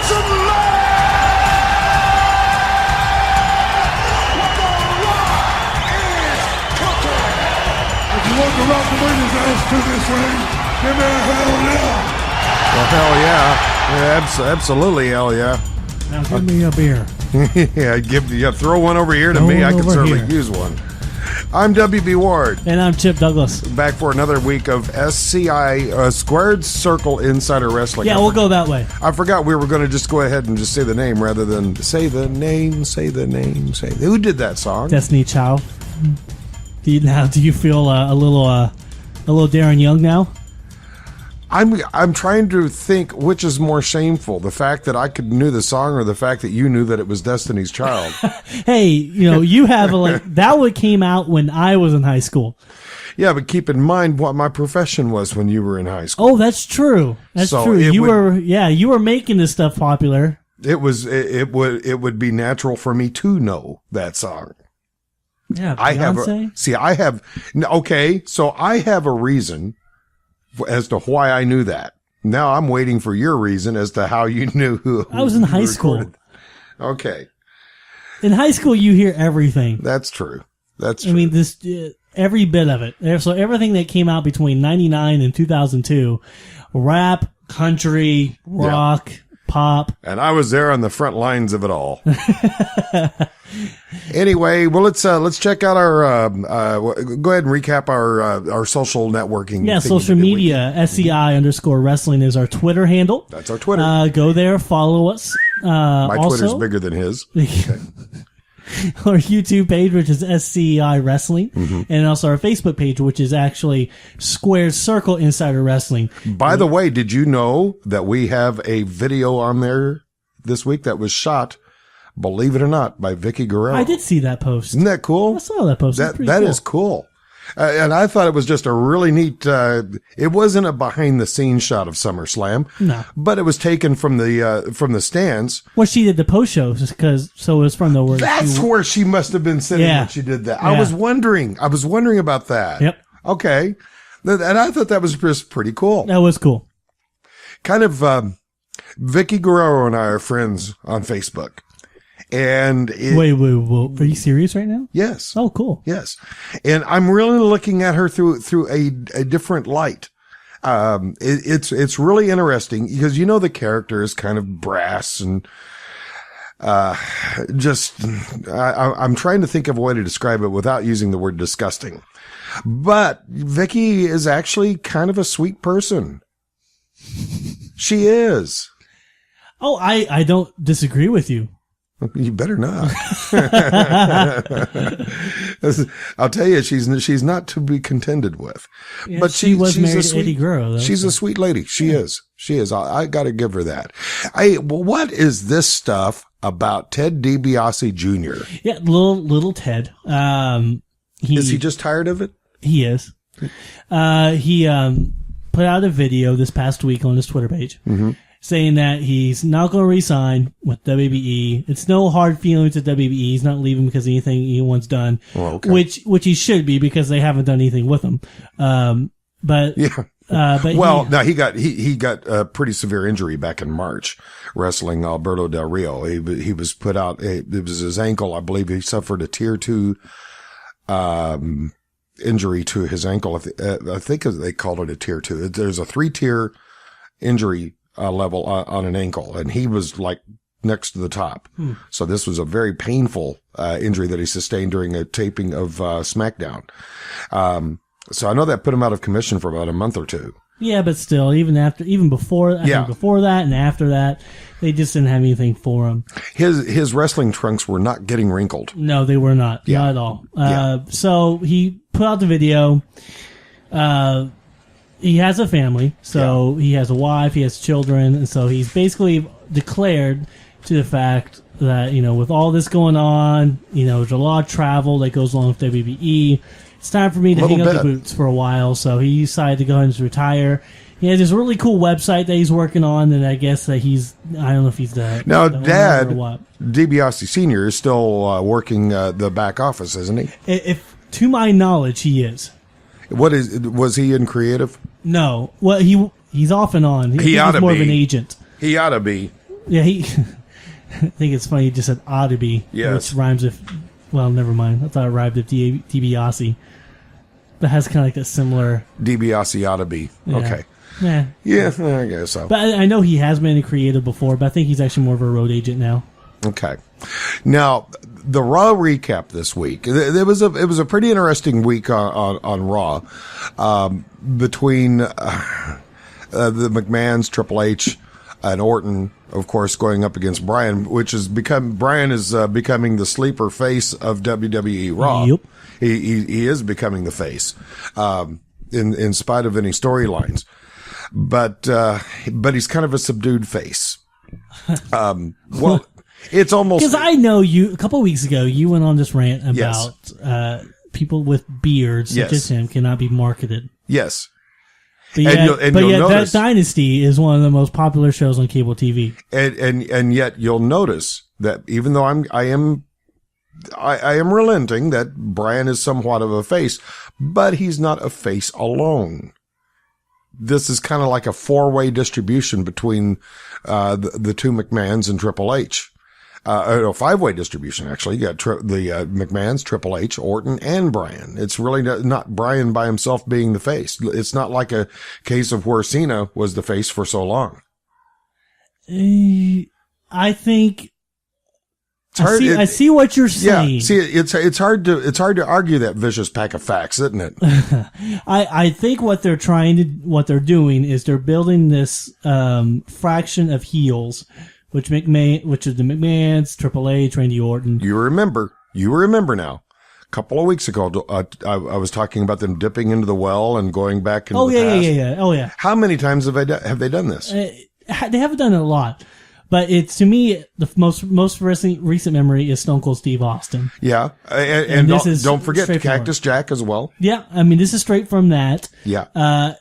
Johnson If you want the Rock to bring his ass to this ring, give me a hell yeah. Well, hell yeah. Absolutely hell yeah. Now give me a beer. Yeah, throw one over here to me. I can certainly use one. I'm WB Ward. And I'm Chip Douglas. Back for another week of SCI Squared Circle Insider Wrestling. Yeah, we'll go that way. I forgot we were going to just go ahead and just say the name rather than say the name, say the name, say. Who did that song? Destiny Child. Do you feel a little Darren Young now? I'm trying to think which is more shameful, the fact that I knew the song or the fact that you knew that it was Destiny's Child. Hey, you have that one came out when I was in high school. Yeah, but keep in mind what my profession was when you were in high school. Oh, that's true. That's true. You were making this stuff popular. It would be natural for me to know that song. Yeah, so I have a reason as to why I knew that. Now I'm waiting for your reason as to how you knew who. I was in high school. Okay. In high school, you hear everything. That's true. That's true. I mean, every bit of it. So everything that came out between 99 and 2002, rap, country, rock, pop. And I was there on the front lines of it all. Anyway, well, let's check out our, go ahead and recap our social networking. Yeah, social media, SCI_wrestling is our Twitter handle. That's our Twitter. Go there, follow us. My Twitter's bigger than his. Okay. Our YouTube page, which is SCI Wrestling, and also our Facebook page, which is actually Squared Circle Insider Wrestling. By the way, did you know that we have a video on there this week that was shot, believe it or not, by Vicky Guerrero? I did see that post. Isn't that cool? I saw that post. That is cool. And I thought it was just a really neat, it wasn't a behind the scenes shot of SummerSlam. No. But it was taken from the stands. Well, she did the post shows so it was from the word. That's where she must have been sitting when she did that. Yeah. I was wondering about that. Yep. Okay. And I thought that was just pretty cool. That was cool. Kind of, Vicky Guerrero and I are friends on Facebook. And wait, are you serious right now? Yes. Oh, cool. Yes. And I'm really looking at her through a different light. It's really interesting because, the character is kind of brass and, I'm trying to think of a way to describe it without using the word disgusting. But Vicky is actually kind of a sweet person. She is. Oh, I don't disagree with you. You better not. I'll tell you, she's not to be contended with. Yeah, but she was married to Eddie Guerrero. She's a sweet lady. She is. She is. I got to give her that. What is this stuff about Ted DiBiase Jr.? Yeah, little Ted. Is he just tired of it? He is. He put out a video this past week on his Twitter page. Saying that he's not going to re-sign with WBE. It's no hard feelings at WBE. He's not leaving because of anything he once done, which he should be because they haven't done anything with him. But he got a pretty severe injury back in March, wrestling Alberto Del Rio. He was put out. It was his ankle, I believe. He suffered a tier 2 injury to his ankle. I think they called it a tier 2. There's a 3-tier injury level on an ankle, and he was like next to the top. So this was a very painful injury that he sustained during a taping of SmackDown. So I know that put him out of commission for about a month or two. Yeah, but still, even before that and after that, they just didn't have anything for him. His wrestling trunks were not getting wrinkled. No, they were not. Not at all. So he put out the video. He has a family, so he has a wife, he has children, and so he's basically declared to the fact that, with all this going on, there's a lot of travel that goes along with WBE. It's time for me to hang up the boots for a while, so he decided to go ahead and retire. He has this really cool website that he's working on, and I guess that I don't know if he's the Dad, or what. DiBiase Sr. is still working the back office, isn't he? If to my knowledge, he is. Was he in creative? No. Well, he's off and on. He's more of an agent. He ought to be. Yeah, he. I think it's funny. He just said ought to be, Yes. which rhymes with. Well, never mind. I thought it rhymed with DiBiase. That has kind of like a similar. DiBiase ought to be. Yeah. Okay. Yeah. Yeah, I guess so. But I know he has been a creative before, but I think he's actually more of a road agent now. Okay. Now, the Raw recap this week. It was a pretty interesting week on Raw, between the McMahons, Triple H, and Orton, of course, going up against Bryan, Bryan is becoming the sleeper face of WWE Raw. Yep. He is becoming the face, in spite of any storylines, but he's kind of a subdued face. Well. It's almost because I know you. A couple of weeks ago, you went on this rant about people with beards such as him cannot be marketed. Yes, But yet that Dynasty is one of the most popular shows on cable TV. And yet you'll notice that even though I am relenting that Bryan is somewhat of a face, but he's not a face alone. This is kind of like a 4-way distribution between the two McMahons and Triple H. A 5-way distribution, actually. You got the McMahons, Triple H, Orton, and Bryan. It's really not Bryan by himself being the face. It's not like a case of where Cena was the face for so long. I think I see what you're saying. Yeah, see, it's hard to argue that vicious pack of facts, isn't it? I think what they're doing is they're building this fraction of heels. Which is the McMahons, Triple H, Randy Orton. You remember now. A couple of weeks ago, I was talking about them dipping into the well and going back into the past. Yeah. Oh, yeah. How many times have they done this? They haven't done it a lot. But it's, to me, the most recent memory is Stone Cold Steve Austin. Yeah. And don't forget Cactus Jack as well. Yeah. I mean, this is straight from that. Yeah.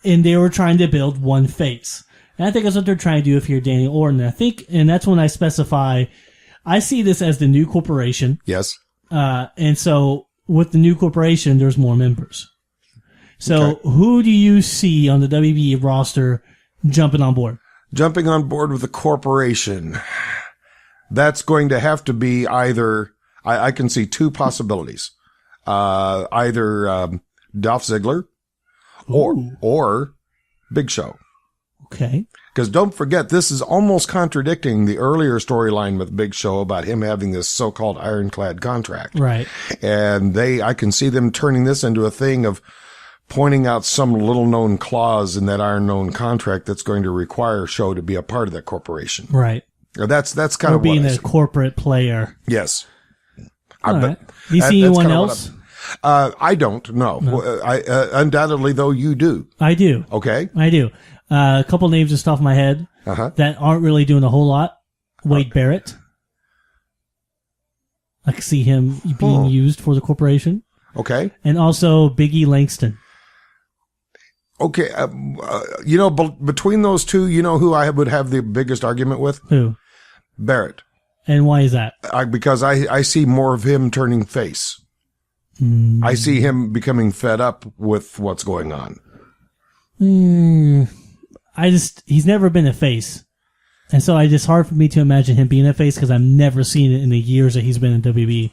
And they were trying to build one face. And I think that's what they're trying to do if you're Daniel Orton. And that's when I specify, I see this as the new corporation. Yes. And so with the new corporation, there's more members. So who do you see on the WWE roster jumping on board? Jumping on board with the corporation. That's going to have to be either, I can see two possibilities. Either Dolph Ziggler or Big Show. Okay. Because don't forget, this is almost contradicting the earlier storyline with Big Show about him having this so-called ironclad contract. Right. And I can see them turning this into a thing of pointing out some little-known clause in that iron-known contract that's going to require Show to be a part of that corporation. Right. That's kind of what being a corporate player. Yes. Do you see anyone else? I don't, no. Undoubtedly, though, you do. I do. Okay. I do. A couple names just off my head that aren't really doing a whole lot. Wade Barrett. I can see him being used for the corporation. Okay. And also Big E Langston. Okay. Between those two, you know who I would have the biggest argument with? Who? Barrett. And why is that? Because I see more of him turning face. I see him becoming fed up with what's going on. He's never been a face. And so it's hard for me to imagine him being a face because I've never seen it in the years that he's been in WB.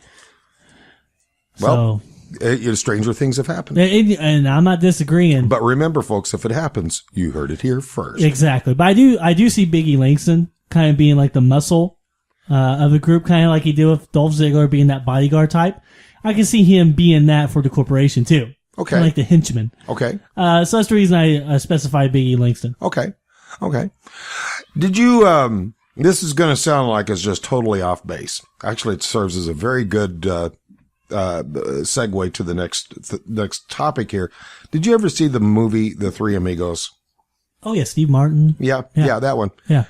Well, stranger things have happened. And I'm not disagreeing. But remember, folks, if it happens, you heard it here first. Exactly. But I do see Big E Langston kind of being like the muscle of the group, kind of like he did with Dolph Ziggler being that bodyguard type. I can see him being that for the corporation too. Okay. Kind of like the henchman. Okay. So that's the reason I specify Big E Langston. Okay. Did you, this is going to sound like it's just totally off base. Actually, it serves as a very good, segue to the next topic here. Did you ever see the movie, The Three Amigos? Oh yeah, Steve Martin. Yeah, that one. Yeah.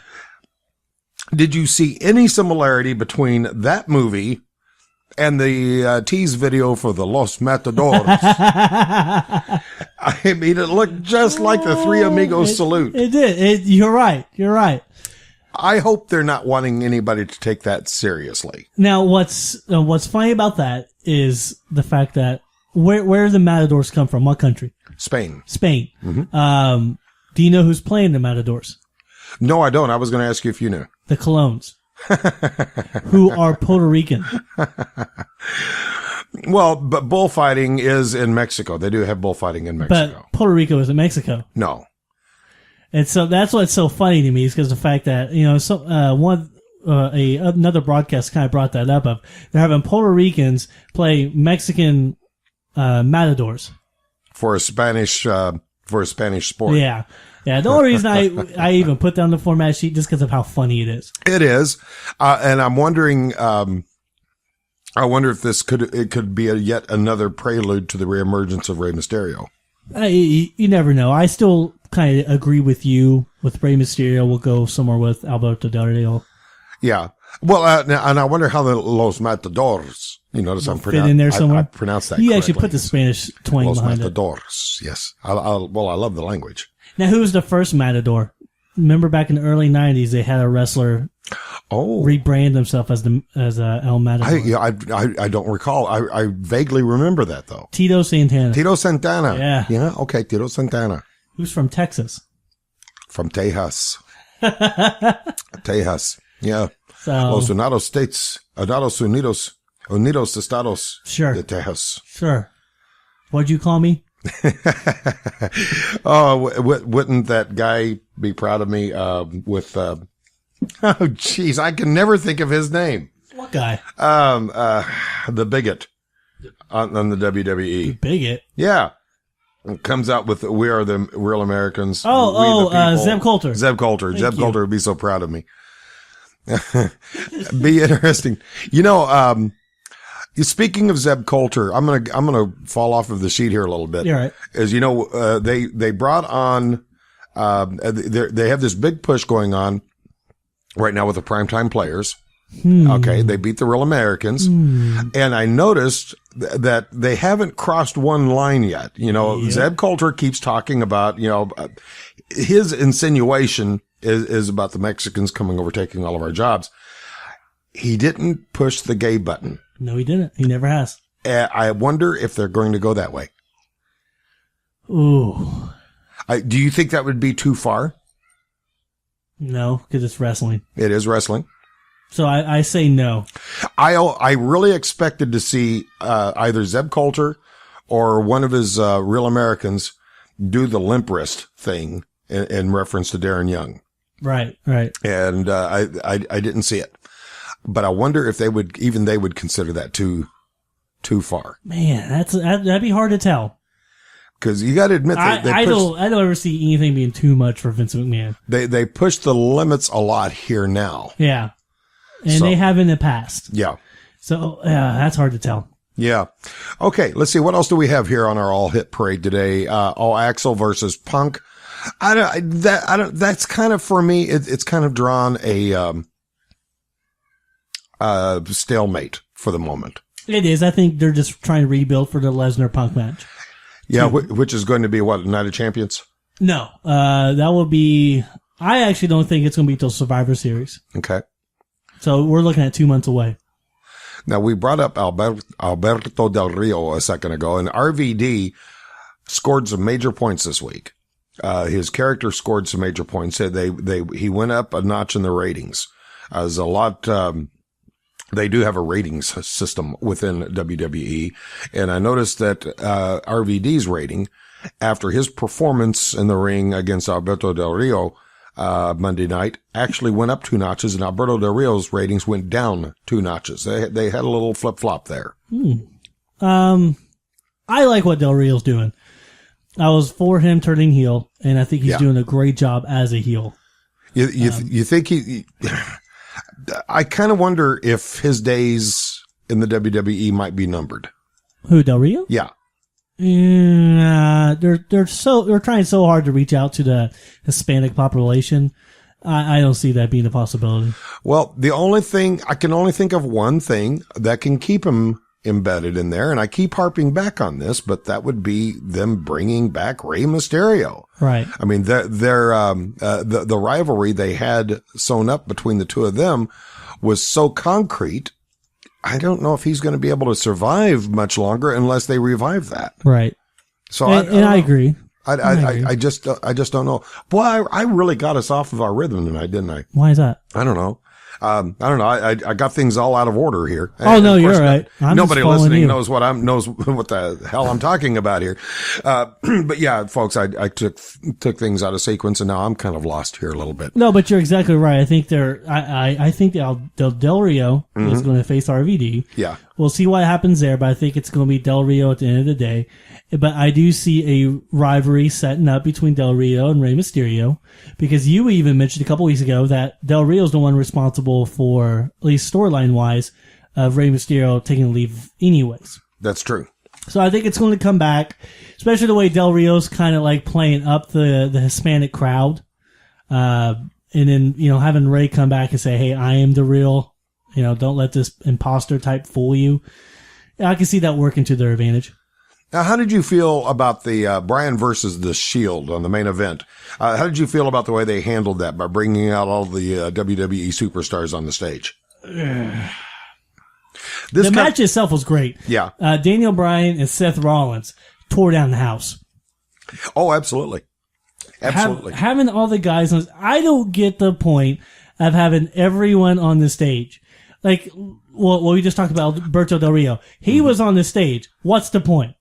Did you see any similarity between that movie and the tease video for the Los Matadores? I mean, it looked just like the Three Amigos salute. It did. You're right. I hope they're not wanting anybody to take that seriously. Now, what's funny about that is the fact that where the Matadors come from? What country? Spain. Mm-hmm. Do you know who's playing the Matadors? No, I don't. I was going to ask you if you knew. the Colognes, who are Puerto Rican. Well, but bullfighting is in Mexico. They do have bullfighting in Mexico. But Puerto Rico is in Mexico. No. And so that's what's so funny to me is because the fact that, another broadcast kind of brought that up of they're having Puerto Ricans play Mexican matadors. For a Spanish sport. Yeah. Yeah. The only reason I even put down the format sheet just because of how funny it is. It is. And I'm wondering, I wonder if it could be yet another prelude to the reemergence of Rey Mysterio. You never know. I still kind of agree with you with Rey Mysterio. We'll go somewhere with Alberto Del Rio. Yeah. Well, and I wonder how the Los Matadors, you notice I'm pronouncing in there somewhere. I pronounced that You correctly. actually put the Spanish twang Los behind Matadors, yes. I love the language. Now, who was the first Matador? Remember back in the early 90s, they had a wrestler rebrand himself as El Matador. I don't recall. I vaguely remember that, though. Tito Santana. Tito Santana. Yeah. Yeah, okay, Tito Santana. Who's from Texas. From Tejas. Tejas. Yeah. So, Los Estados Unidos Estados sure. de Tejas. Sure. What'd you call me? Oh, wouldn't that guy be proud of me with oh jeez, I can never think of his name. What guy? The bigot on the WWE. The bigot? Yeah. It comes out with "We are the real Americans." We the people. Zeb Coulter. Zeb Coulter. Thank Zeb you. Coulter would be so proud of me. Be interesting. Speaking of Zeb Coulter, I'm gonna fall off of the sheet here a little bit. You're right. As you know, they brought on, they have this big push going on right now with the primetime players. Okay. They beat the Real Americans. And I noticed that they haven't crossed one line yet. Zeb Coulter keeps talking about, his insinuation is about the Mexicans coming over, taking all of our jobs. He didn't push the gay button. No, he didn't. He never has. I wonder if they're going to go that way. Ooh. Do you think that would be too far? No, because it's wrestling. It is wrestling. So I say no. I really expected to see either Zeb Coulter or one of his Real Americans do the limp wrist thing in reference to Darren Young. Right. And I didn't see it. But I wonder if they would consider that too far. Man, that'd be hard to tell. Because you got to admit, I don't ever see anything being too much for Vince McMahon. They push the limits a lot here now. Yeah, and they have in the past. Yeah. So that's hard to tell. Yeah. Okay. Let's see. What else do we have here on our all hit parade today? All Axel versus Punk. That's kind of, for me, it's kind of drawn a stalemate for the moment. It is. I think they're just trying to rebuild for the Lesnar Punk match. Yeah, which is going to be what, Night of Champions? No, that will be. I actually don't think it's going to be till Survivor Series. Okay. So we're looking at 2 months away. Now we brought up Alberto Del Rio a second ago, and RVD scored some major points this week. His character scored some major points. He went up a notch in the ratings. As a lot. They do have a ratings system within WWE. And I noticed that, RVD's rating after his performance in the ring against Alberto Del Rio, Monday night actually went up 2 notches, and Alberto Del Rio's ratings went down 2 notches. They had a little flip flop there. I like what Del Rio's doing. I was for him turning heel, and I think he's doing a great job as a heel. You think I kind of wonder if his days in the WWE might be numbered. Who, Del Rio? Yeah. They're trying so hard to reach out to the Hispanic population. I don't see that being a possibility. Well, I can only think of one thing that can keep him embedded in there, and I keep harping back on this, but that would be them bringing back Rey Mysterio. Right. I mean, the rivalry they had sewn up between the two of them was so concrete. I don't know if he's going to be able to survive much longer unless they revive that. Right. So I agree. I just don't know. Boy, I really got us off of our rhythm tonight, didn't I? Why is that? I don't know. I don't know. I got things all out of order here. Oh, no, you're right. Nobody listening knows what the hell I'm talking about here. But yeah, folks, I took things out of sequence, and now I'm kind of lost here a little bit. No, but you're exactly right. I think I think Del Rio is going to face RVD. Yeah. We'll see what happens there, but I think it's going to be Del Rio at the end of the day. But I do see a rivalry setting up between Del Rio and Rey Mysterio, because you even mentioned a couple weeks ago that Del Rio is the one responsible for, at least storyline wise, of Rey Mysterio taking leave anyways. That's true. So I think it's going to come back, especially the way Del Rio's kind of like playing up the Hispanic crowd. And then, having Rey come back and say, hey, I am the real, don't let this imposter type fool you. I can see that working to their advantage. Now, how did you feel about the Bryan versus the Shield on the main event? How did you feel about the way they handled that by bringing out all the WWE superstars on the stage? The match itself was great. Yeah. Daniel Bryan and Seth Rollins tore down the house. Oh, absolutely. Absolutely. Having all the guys on, I don't get the point of having everyone on the stage. Like, well, we just talked about Alberto Del Rio. He was on the stage. What's the point?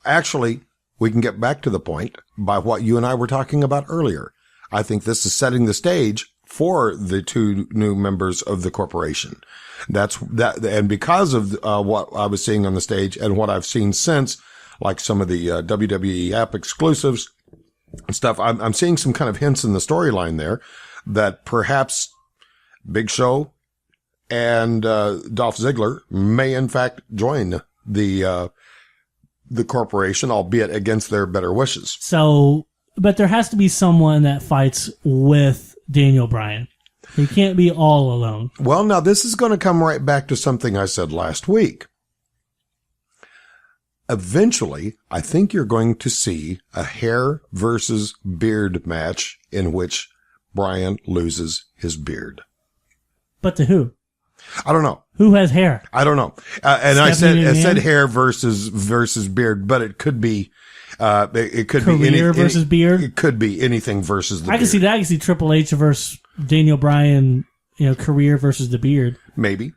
Actually, we can get back to the point by what you and I were talking about earlier. I think this is setting the stage for the two new members of the corporation. And because of what I was seeing on the stage and what I've seen since, like some of the WWE app exclusives and stuff, I'm seeing some kind of hints in the storyline there that perhaps Big Show and Dolph Ziggler may in fact join the corporation, albeit against their better wishes. So, but there has to be someone that fights with Daniel Bryan. He can't be all alone. Well, now this is going to come right back to something I said last week. Eventually, I think you're going to see a hair versus beard match in which Bryan loses his beard. But to who? I don't know. Who has hair? I don't know. And I said hair versus beard, but it could be, it could be career versus beard. It could be anything versus the beard. I can see that. I can see Triple H versus Daniel Bryan, career versus the beard. Maybe.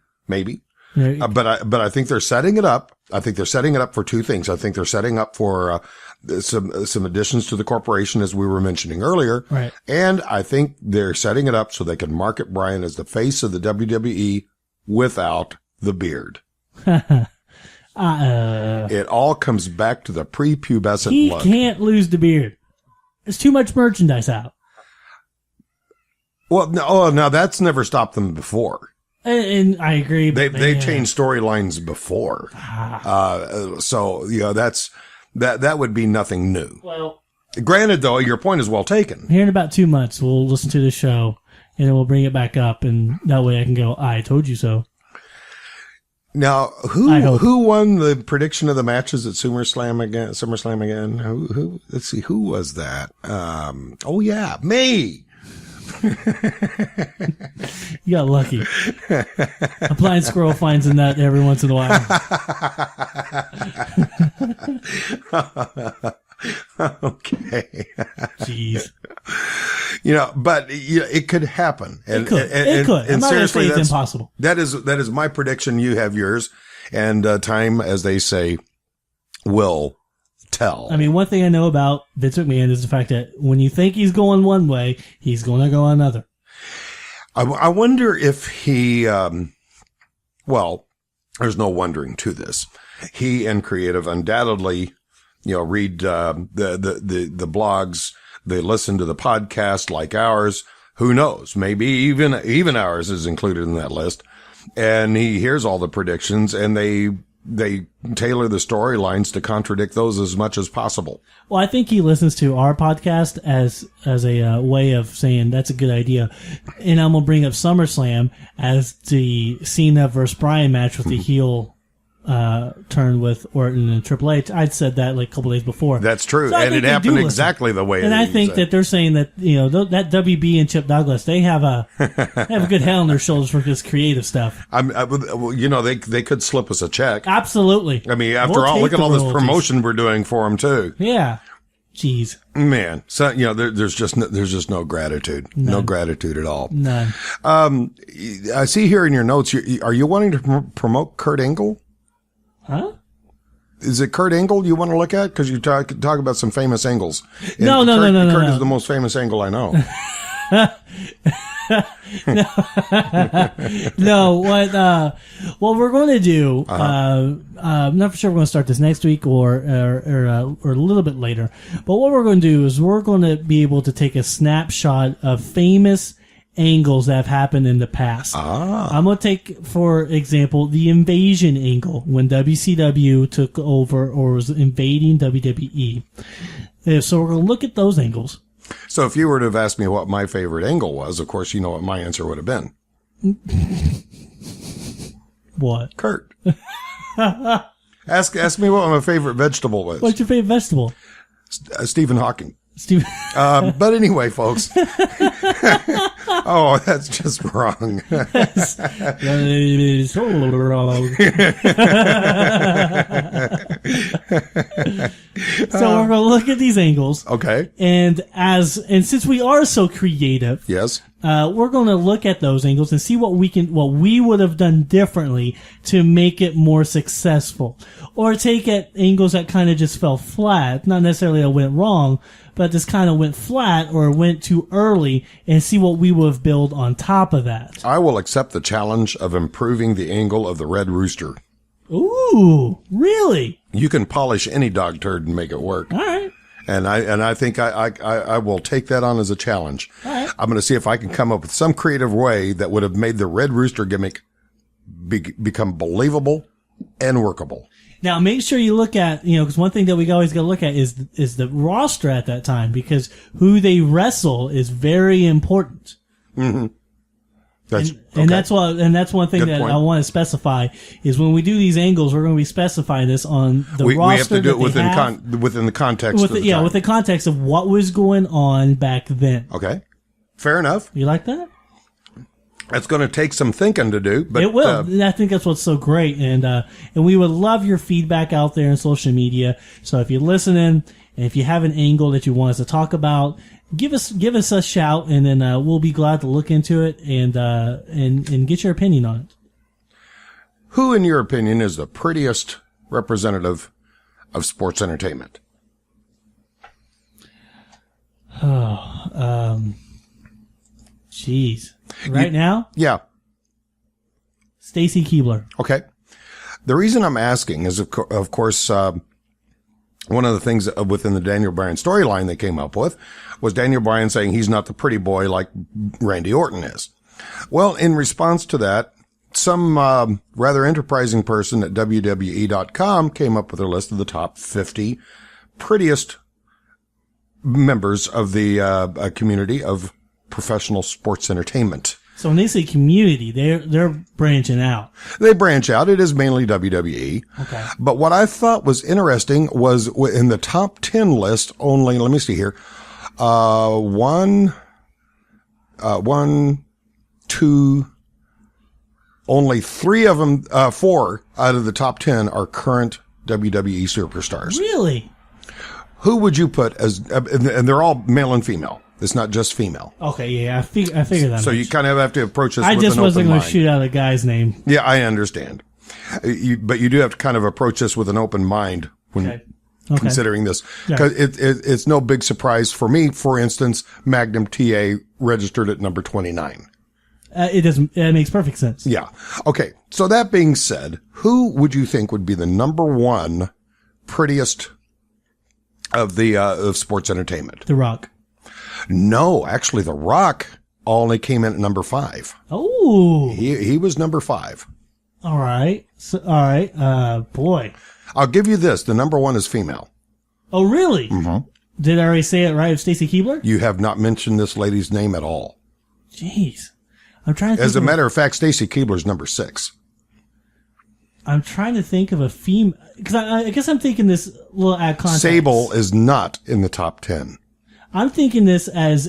Yeah. But I think they're setting it up. I think they're setting it up for two things. I think they're setting up for, some additions to the corporation, as we were mentioning earlier. Right. And I think they're setting it up so they can market Bryan as the face of the WWE without the beard. It all comes back to the prepubescent look. He can't lose the beard. There's too much merchandise out. Well, no, that's never stopped them before. And I agree. They've changed storylines before. So, that would be nothing new. Well, granted, though, your point is well taken. Here in about 2 months, we'll listen to the show, and then we'll bring it back up, and that way I can go, I told you so. Now, who won the prediction of the matches at SummerSlam again? Who? Let's see, who was that? Oh yeah, me. You got lucky. A blind squirrel finds a nut every once in a while. Okay. Jeez. But it could happen. It could. I'm not going to say it's impossible. That is my prediction. You have yours. And time, as they say, will tell. I mean, one thing I know about Vince McMahon is the fact that when you think he's going one way, he's going to go another. I wonder if he, well, there's no wondering to this. He and creative undoubtedly, read, the blogs. They listen to the podcast like ours. Who knows? Maybe even ours is included in that list. And he hears all the predictions, and they tailor the storylines to contradict those as much as possible. Well, I think he listens to our podcast as a way of saying that's a good idea. And I'm gonna bring up SummerSlam as the Cena versus Bryan match with the heel turn with Orton and Triple H. I'd said that like a couple days before. That's true, so and it happened exactly the way. And I think that they're saying that that WB and Chip Douglas, they have a good head on their shoulders for this creative stuff. They could slip us a check. Absolutely. I mean, after all, look at all this promotion we're doing for them too. Yeah. Jeez. Man, so there's just no gratitude, no gratitude at all. None. I see here in your notes, are you wanting to promote Kurt Angle? Huh? Is it Kurt Angle you want to look at? Because you talk about some famous angles. No. Kurt is the most famous angle I know. No, what we're going to do, I'm not for sure we're going to start this next week or a little bit later, but what we're going to do is we're going to be able to take a snapshot of famous angles that have happened in the past. I'm going to take, for example, the invasion angle when WCW took over or was invading WWE. So we're going to look at those angles. So if you were to have asked me what my favorite angle was, of course, you know what my answer would have been. What? Kurt. Ask me what my favorite vegetable was. What's your favorite vegetable? Stephen Hawking. Stephen. But anyway, folks. Oh, that's just wrong. So we're going to look at these angles. Okay. And since we are so creative. Yes. We're going to look at those angles and see what we would have done differently to make it more successful. Or take at angles that kind of just fell flat. Not necessarily that went wrong, but just kind of went flat or went too early, and see what we would have built on top of that. I will accept the challenge of improving the angle of the Red Rooster. Ooh, really? You can polish any dog turd and make it work. All right. And I think I will take that on as a challenge. All right. I'm going to see if I can come up with some creative way that would have made the Red Rooster gimmick become believable and workable. Now, make sure you look at, because one thing that we always got to look at is the roster at that time, because who they wrestle is very important. Mm-hmm. That's one thing that I want to specify is when we do these angles, we're going to be specifying this on the roster. We have to do it within the context of the time. with the context of what was going on back then. Okay. Fair enough. You like that? It's going to take some thinking to do, but it will. I think that's what's so great, and we would love your feedback out there on social media. So if you're listening, and if you have an angle that you want us to talk about, give us a shout, and then we'll be glad to look into it and get your opinion on it. Who, in your opinion, is the prettiest representative of sports entertainment? Jeez. Right now? Yeah. Stacy Keibler. Okay. The reason I'm asking is, of course, one of the things within the Daniel Bryan storyline they came up with was Daniel Bryan saying he's not the pretty boy like Randy Orton is. Well, in response to that, some rather enterprising person at WWE.com came up with a list of the top 50 prettiest members of the community of professional sports entertainment. So when they say community, they're branching out. They branch out. It is mainly WWE. Okay. But what I thought was interesting was in the top 10 list only, let me see here. Only 3 of them, 4 out of the top 10 are current WWE superstars. Really? Who would you put as, and they're all male and female. It's not just female. Okay, yeah, I figured that. So you kind of have to approach this with an open mind. I just wasn't going to shoot out a guy's name. Yeah, I understand. But you do have to kind of approach this with an open mind when considering this. Because it's no big surprise for me. For instance, Magnum TA registered at number 29. It makes perfect sense. Yeah. Okay. So that being said, who would you think would be the number 1 prettiest of the of sports entertainment? The Rock. No, actually, The Rock only came in at number 5. Oh, he was number 5. All right. Boy. I'll give you this: the number 1 is female. Oh, really? Mm-hmm. Did I already say it right? Of Stacy Keibler? You have not mentioned this lady's name at all. Jeez, I'm trying to think As a matter of fact, Stacy Keibler's number 6. I'm trying to think of a female because I guess I'm thinking this little ad context. Sable is not in the top 10. I'm thinking this as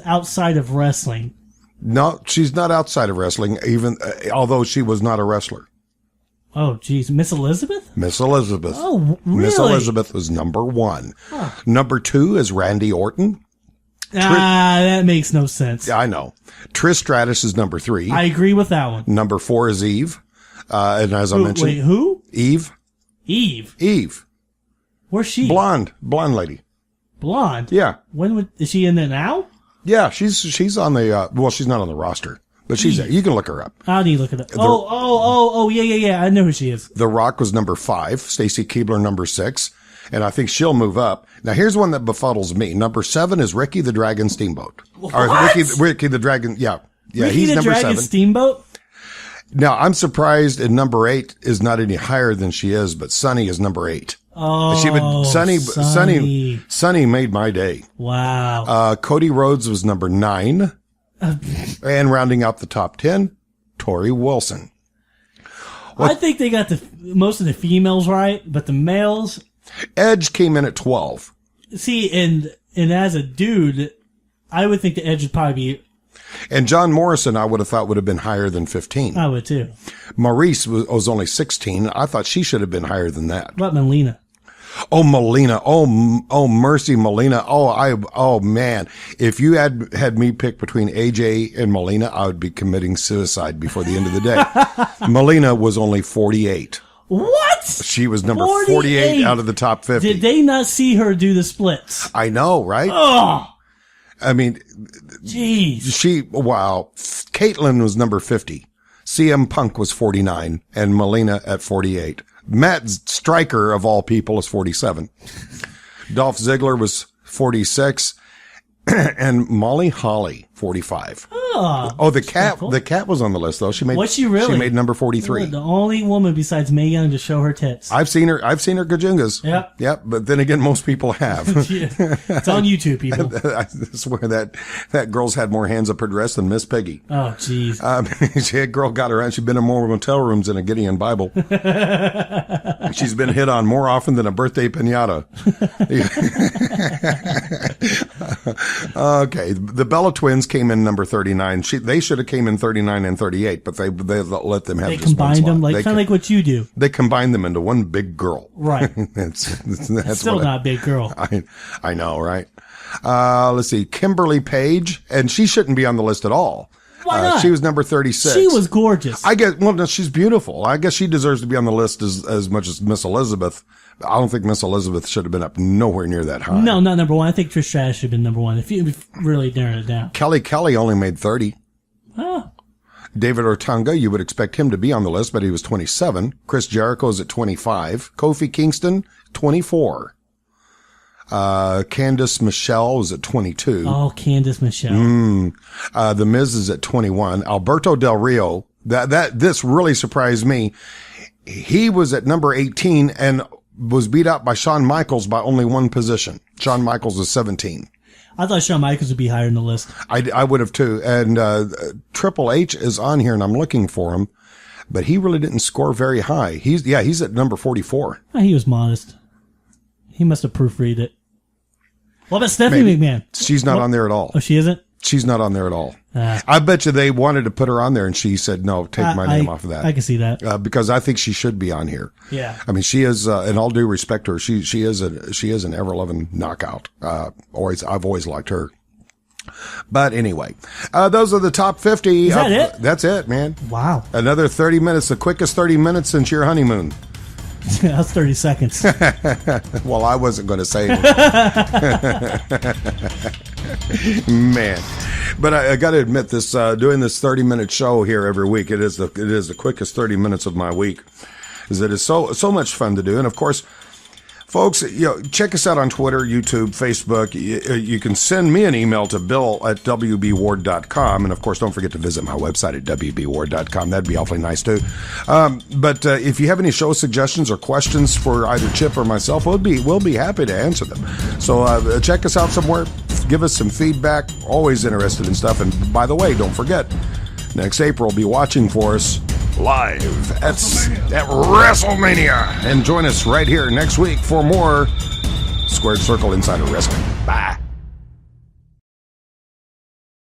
outside of wrestling. No, she's not outside of wrestling, even although she was not a wrestler. Oh, geez. Miss Elizabeth? Miss Elizabeth. Oh, really? Miss Elizabeth was number 1. Huh. Number 2 is Randy Orton. That makes no sense. I know. Trish Stratus is number 3. I agree with that one. Number 4 is Eve. And as I mentioned. Wait, who? Eve. Eve. Where's she? Blonde lady. Blonde? Yeah. Is she in there now? Yeah, she's on the, well, she's not on the roster, but she's there. You can look her up. I need to look it up. Yeah. I know who she is. The Rock was number 5. Stacy Keibler, number 6. And I think she'll move up. Now, here's one that befuddles me. Number 7 is Ricky the Dragon Steamboat. What? Or Ricky the Dragon, yeah. Yeah, Ricky he's the number Dragon 7. Steamboat? Now, I'm surprised and number 8 is not any higher than she is, but Sunny is number 8. Oh, Sunny made my day. Wow. Cody Rhodes was number 9. And rounding out the top 10, Tori Wilson. I think they got most of the females right, but the males. Edge came in at 12. See, and as a dude, I would think the Edge would probably be. And John Morrison, I would have thought would have been higher than 15. I would too. Maurice was only 16. I thought she should have been higher than that. What about Melina? Oh, Melina. Oh, Mercy Melina. Oh, man. If you had me pick between AJ and Melina, I would be committing suicide before the end of the day. Melina was only 48. What? She was number 48 out of the top 50. Did they not see her do the splits? I know, right? Oh. I mean, jeez. Wow. Caitlyn was number 50. CM Punk was 49 and Melina at 48. Matt Stryker, of all people, is 47. Dolph Ziggler was 46. And Molly Holly, 45. Oh, the cat. Cool. The cat was on the list though. Was she really? She made number 43. The only woman besides Mae Young to show her tits. I've seen her gajungas. Yep. But then again, most people have. It's on YouTube, people. I swear that girl's had more hands up her dress than Miss Peggy. Oh, jeez. A girl got around. She's been in more motel rooms than a Gideon Bible. She's been hit on more often than a birthday pinata. Okay, the Bella Twins came in number 39. They should have came in 39 and 38, but they let them have. They combined them, kind of like what you do. They combined them into one big girl. Right. That's still not a big girl. I know, right? Let's see, Kimberly Page, and she shouldn't be on the list at all. Why not? She was number 36. She was gorgeous. I guess. Well, no, she's beautiful. I guess she deserves to be on the list as much as Miss Elizabeth. I don't think Miss Elizabeth should have been up nowhere near that high. No, not number 1. I think Trish Stratus should have been number 1 if you really narrowed it down. Kelly only made 30. Oh. David Ortega, you would expect him to be on the list, but he was 27. Chris Jericho's at 25. Kofi Kingston, 24. Candice Michelle was at 22. Oh, Candice Michelle. The Miz is at 21. Alberto Del Rio, this really surprised me. He was at number 18 and was beat out by Shawn Michaels by only one position. Shawn Michaels was 17. I thought Shawn Michaels would be higher in the list. I would have too. And Triple H is on here and I'm looking for him, but he really didn't score very high. He's at number 44. He was modest. He must have proofread it. What about Stephanie McMahon? She's not on there at all. Oh, she isn't? She's not on there at all. I bet you they wanted to put her on there and she said, no, take my name off of that. I can see that. Because I think she should be on here. Yeah. I mean, she is, in all due respect to her, she is an ever-loving knockout. I've always liked her. But anyway, those are the top 50. Is that it? That's it, man. Wow. Another 30 minutes, the quickest 30 minutes since your honeymoon. That's 30 seconds. Well, I wasn't going to say it. Man. But I got to admit, this doing this 30-minute show here every week, it is the quickest 30 minutes of my week. Is it is so much fun to do. And of course, folks, check us out on Twitter, YouTube, Facebook. You can send me an email to bill@wbward.com. And of course, don't forget to visit my website at wbward.com. That'd be awfully nice too. But if you have any show suggestions or questions for either Chip or myself, we'll be happy to answer them. So check us out somewhere. Give us some feedback. Always interested in stuff. And by the way, don't forget, next April, be watching for us live at WrestleMania. And join us right here next week for more Squared Circle Insider Wrestling. Bye.